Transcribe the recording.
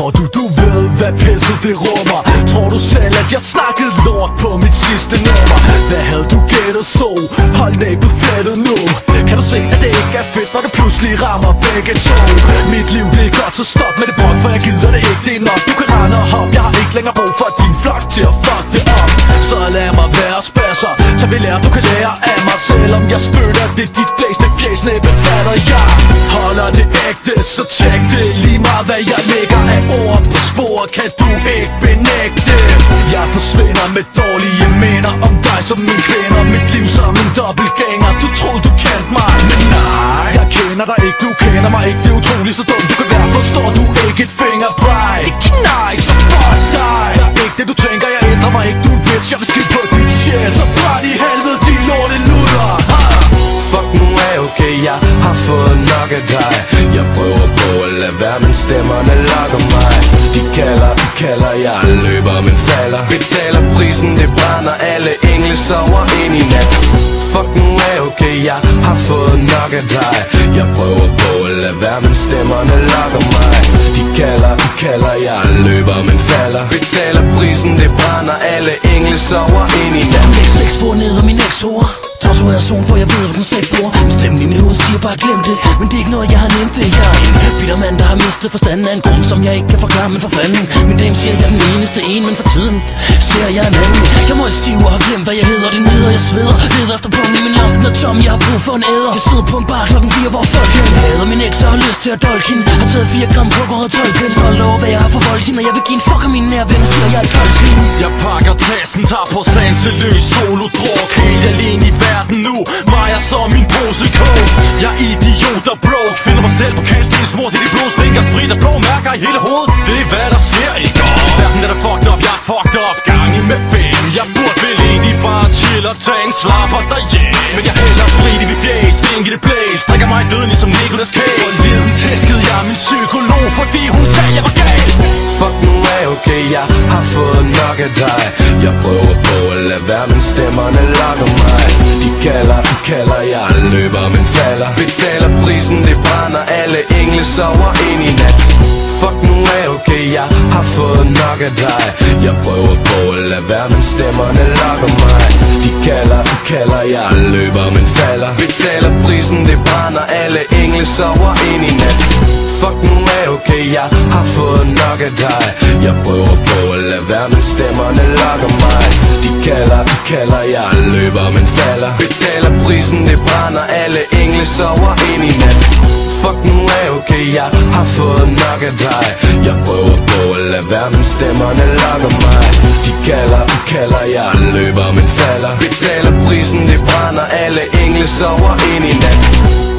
Tror du ved, hvad pisset det rummer? Tror du selv, at jeg snakkede lort på mit sidste nummer? Hvad havde du gættet så? Hold næbet flettet nu. Kan du se, at det ikke er fedt, når det pludselig rammer begge to? Mit liv, det er godt, så stop med det brok, for jeg gider det ikke, det er nok. Du kan rende og hoppe, jeg har ikke længere brug for din flok til at fuck det op. Så lad mig være spasser, så vi lærer, du kan lære af mig. Selvom jeg spytter det, dit blæsende fjæs næppe fatter jeg. Holder det ægte, så tjek det. Lige meget hvad jeg lægger af ord på spor, kan du ikke benægte. Jeg forsvinder med dårlige minder om dig som min kvinder. Mit liv som en dobbeltgænger. Du troede du kendte mig, men nej, jeg kender dig ikke, du kender mig ikke. Det er utroligt så dumt, du kan være, forstår du ikke et fingerbrej. Ikke nej, så fuck dig. Jeg er ikke det du tænker, jeg ændrer mig ikke, du er en bitch. Jeg vil skide på dit shit, så brænd i helvede din lorte luder. Fuck nu er okay, jeg har fået nok af dig. Jeg prøver på at lade være, men stemmerne lokker mig. De kalder, jeg løber, men falder. Betaler prisen, det brænder, alle engle sover ind i nat. Fuck nu er okay, jeg har fået nok af dig. Jeg prøver på at lade være, men stemmerne lokker mig. De kalder, jeg løber, men falder. Betaler prisen, det brænder, alle engle sover ind i nat. Læg 6 spor ned af min eks-hoved. Tortureret zone, for jeg ved, hvad den sæt bor. Stemmen i mit hoved siger bare glem det, men det er ikke noget, jeg har nemt det. Jeg er en bitter mand, der har mistet forstanden af en grund, som jeg ikke kan forklare, men for fanden. Min dame siger, jeg er den eneste en, men for tiden ser jeg en anden. Jeg må stiv og har glemt, hvad jeg hedder. Det neder, jeg sveder. Leder efter pungen i min lampen og tom, jeg har brug for en æder. Jeg sidder på en bar klokken 4, hvor folk hader min eks, og har lyst til at dolke hende. Har taget 4 gram kok og har 12 pins. Stolt over, hvad jeg har for voldt hende, og jeg vil give en fuck af mine nære venner, siger jeg er et koldt svin. Jeg pakker tassen, tager på sanseløs solo-druk. Helt alene i verden nu, mig og så min pose coke. Jeg er idiot og broke, finder mig selv på kantsten, smurt i de blå stinker, sprit og blå mærker i hele hovedet. Det er hvad der sker i går. Verden er der fucked up, jeg er fucked up, gange med fame. Jeg burde vel egentlig bare chill og tage en slapper derhjemme. Men jeg hælder sprit i mit fjæs, stink i det blæs, drikker mig døden ligesom Nicolas Cage. Og liden tæskede jeg min psykolog, fordi hun sagde jeg var gal. Fuck nu er okay, jeg har fået nok af dig. Jeg prøver på at lade være, men stemmerne lokker mig. De kalder, jeg løber, men falder. Betaler prisen, det brænder, alle engle sover ind i nat. Fuck nu er okay, jeg har fået nok af dig. Jeg prøver på at lade være, men stemmerne lokker mig. De kalder, jeg løber, men falder. Betaler prisen, det brænder, alle engle sover ind i nat. Fuck nu er okay, jeg har fået nok af dig. Jeg prøver på at lade være, men stemmerne lokker mig. De kalder, jeg løber, men falder. Betaler prisen, det brænder, alle engle sover ind i nat. Fuck nu er okay, jeg har fået nok af dig. Jeg prøver på at lade være, men stemmerne lokker mig. De kalder, jeg løber, men falder. Betaler prisen, det brænder, alle engle sover ind i nat.